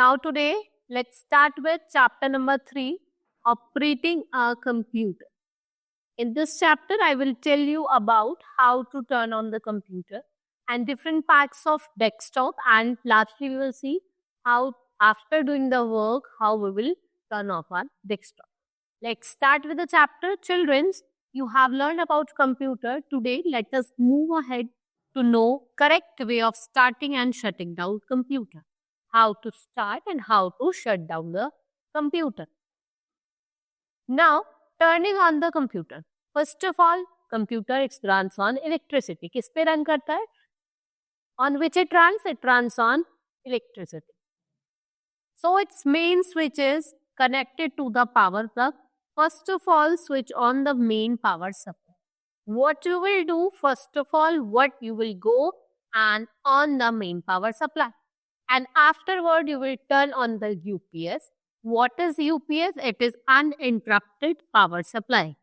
Now today, let's start with chapter number 3, operating a computer. In this chapter, I will tell you about how to turn on the computer and different parts of desktop, and lastly we will see how after doing the work, how we will turn off our desktop. Let's start with the chapter. Children, you have learned about computer. Today, let us move ahead to know correct way of starting and shutting down computer. How to start and how to shut down the computer. Now, turning on the computer. First of all, computer it runs on electricity. किस पे run करता है? On which it runs? It runs on electricity. So its main switch is connected to the power plug. First of all, switch on the main power supply. What you will do, first of all, what you will go and on the main power supply. And afterward, you will turn on the UPS. What is UPS? It is uninterrupted power supply.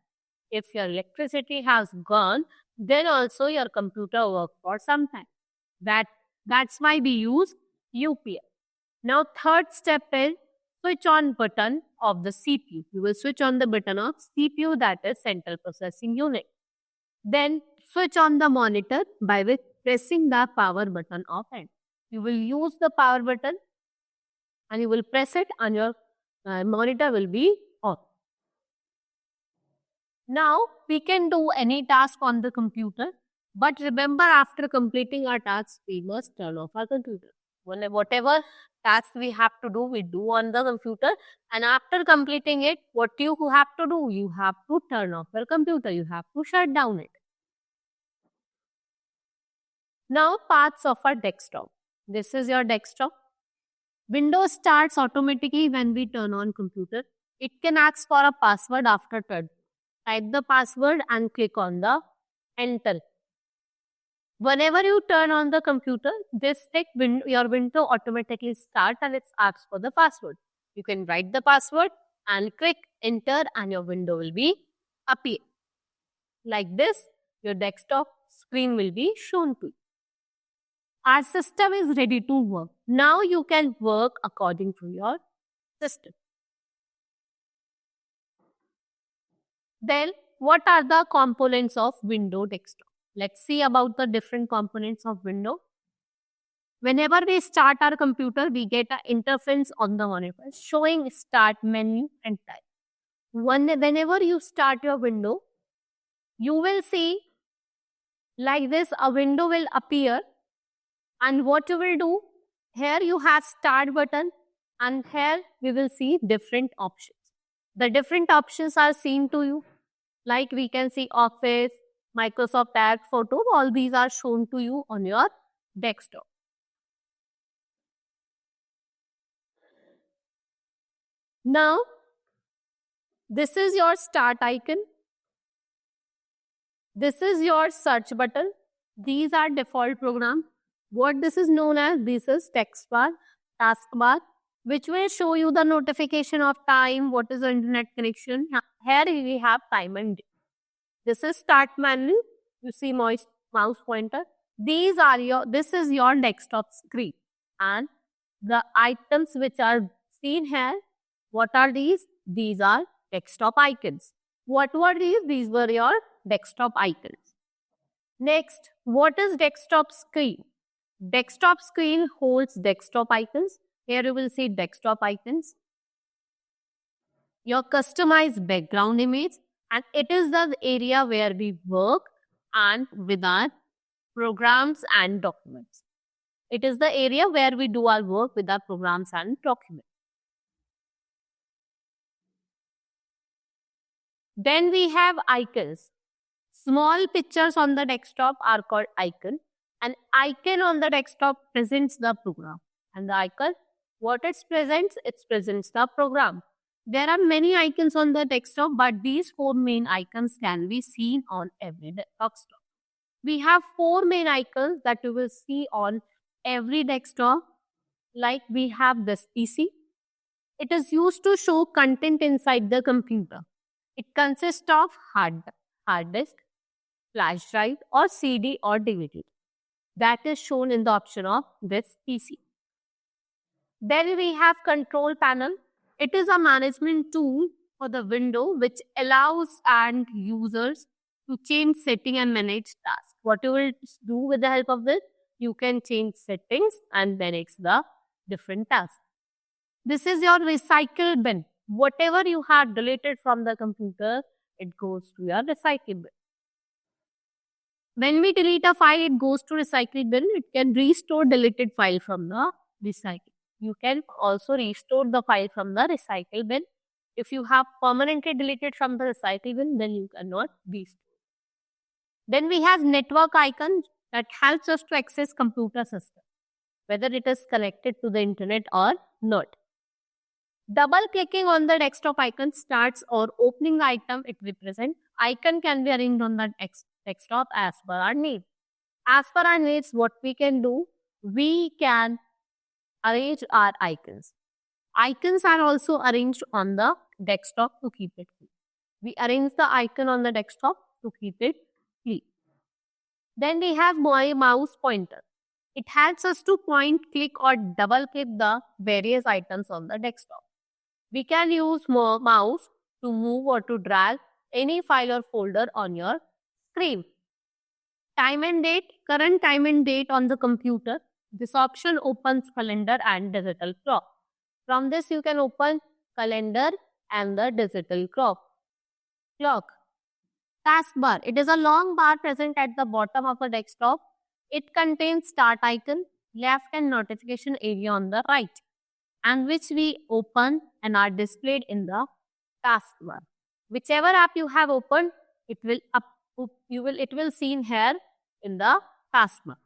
If your electricity has gone, then also your computer works for some time. That's why we use UPS. Now, third step is switch on button of the CPU. You will switch on the button of CPU, that is Central Processing Unit. Then switch on the monitor by pressing the power button of it. You will use the power button and you will press it and your monitor will be on. Now, we can do any task on the computer, but remember after completing our tasks, we must turn off our computer. Whatever task we have to do, we do on the computer, and after completing it, what you have to do? You have to turn off your computer. You have to shut down it. Now, parts of our desktop. This is your desktop. Windows starts automatically when we turn on computer. It can ask for a password after turn. Type the password and click on the enter. Whenever you turn on the computer, your window automatically starts and it asks for the password. You can write the password and click enter and your window will be appear. Like this, your desktop screen will be shown to you. Our system is ready to work. Now you can work according to your system. Then, what are the components of Windows desktop? Let's see about the different components of Windows. Whenever we start our computer, we get an interface on the monitor showing start menu and type. Whenever you start your window, you will see like this, a window will appear. And what you will do, here you have start button and here we will see different options. The different options are seen to you. Like we can see Office, Microsoft Tag, Photo, all these are shown to you on your desktop. Now, this is your start icon. This is your search button. These are default programs. What this is known as, this is text bar, task bar, which will show you the notification of time, what is the internet connection. Here we have time and date. This is start menu. You see mouse pointer. This is your desktop screen. And the items which are seen here, what are these? These are desktop icons. What were these? These were your desktop icons. Next, what is desktop screen? Desktop screen holds desktop icons. Here you will see desktop icons. Your customized background image, and it is the area where we work and with our programs and documents. It is the area where we do our work with our programs and documents. Then we have icons. Small pictures on the desktop are called icon. An icon on the desktop presents the program. And the icon, what it presents the program. There are many icons on the desktop, but these 4 main icons can be seen on every desktop. We have 4 main icons that you will see on every desktop. Like we have this PC. It is used to show content inside the computer. It consists of hard disk, flash drive or CD or DVD. That is shown in the option of this PC. Then we have control panel. It is a management tool for the window which allows end users to change setting and manage tasks. What you will do with the help of this? You can change settings and manage the different tasks. This is your recycle bin. Whatever you have deleted from the computer, it goes to your recycle bin. When we delete a file, it goes to recycle bin. It can restore deleted file from the recycle. You can also restore the file from the recycle bin. If you have permanently deleted from the recycle bin, then you cannot restore. Then we have network icon that helps us to access computer system, whether it is connected to the internet or not. Double clicking on the desktop icon starts or opening the item it represents. Icon can be arranged on the desktop as per our need. As per our needs, what we can do, we can arrange our icons. Icons are also arranged on the desktop to keep it clean. We arrange the icon on the desktop to keep it clean. Then we have my mouse pointer. It helps us to point, click or double click the various items on the desktop. We can use mouse to move or to drag any file or folder on your screen. Time and date, current time and date on the computer. This option opens calendar and digital clock. From this you can open calendar and the digital clock. Taskbar. It is a long bar present at the bottom of a desktop. It contains start icon, left and notification area on the right, and which we open and are displayed in the taskbar. Whichever app you have opened, it will seen here in the taskbar.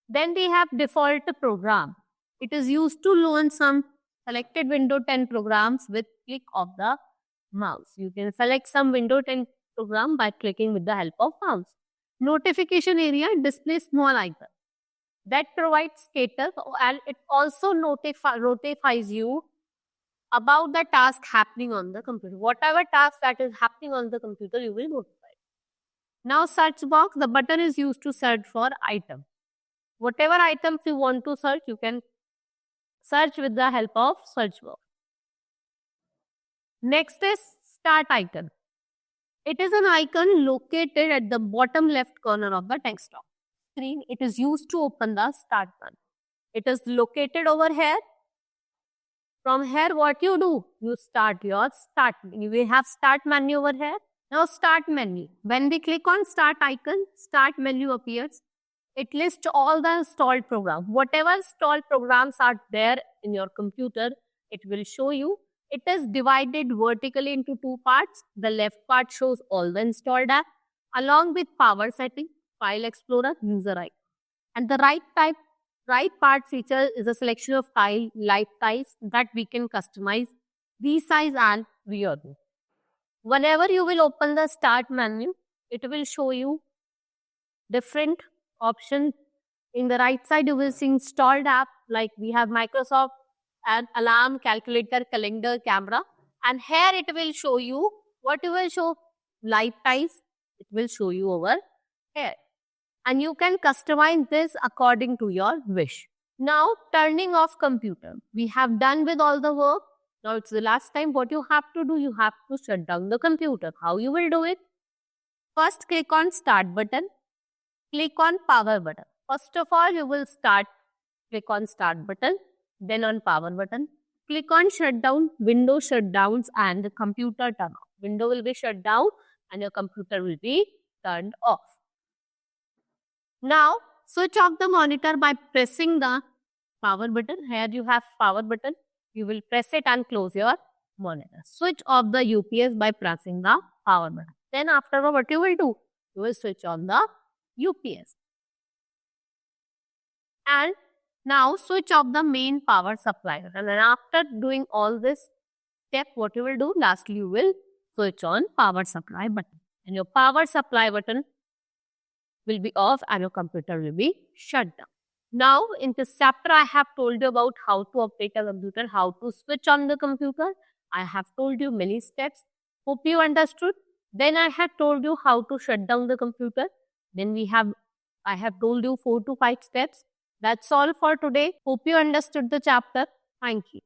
Then we have default program. It is used to launch some selected Windows 10 programs with click of the mouse. You can select some Windows 10 program by clicking with the help of mouse. Notification area displays small icon that provides status, and it also notifies you about the task happening on the computer. Whatever task that is happening on the computer, you will notify. Now search box, the button is used to search for item. Whatever items you want to search, you can search with the help of search box. Next is start icon. It is an icon located at the bottom left corner of the desktop screen. It is used to open the start button. It is located over here. From here, what you do? You start your start. You will have start menu over here. Now start menu. When we click on start icon, start menu appears. It lists all the installed programs. Whatever installed programs are there in your computer, it will show you. It is divided vertically into two parts. The left part shows all the installed apps along with power setting, file explorer, user icon. And the right part feature is a selection of file life types that we can customize, resize and reorder. Whenever you will open the start menu, it will show you different options. In the right side, you will see installed app like we have Microsoft and alarm, calculator, calendar, camera. And here it will show you what you will show life types. It will show you over here. And you can customize this according to your wish. Now turning off computer. We have done with all the work. Now it's the last time. What you have to do, you have to shut down the computer. How you will do it? First click on start button. Click on power button. First of all, you will click on start button. Then on power button. Click on shutdown, window shutdowns and the computer turn off. Window will be shut down and your computer will be turned off. Now switch off the monitor by pressing the power button. Here you have power button. You will press it and close your monitor. Switch off the UPS by pressing the power button. Then after what you will do? You will switch on the UPS. And now switch off the main power supply. And then after doing all this step, what you will do? Lastly, you will switch on power supply button. And your power supply button will be off and your computer will be shut down. Now in this chapter, I have told you about how to operate a computer, how to switch on the computer. I have told you many steps. Hope you understood. Then I have told you how to shut down the computer. Then I have told you 4 to 5 steps. That's all for today. Hope you understood the chapter. Thank you.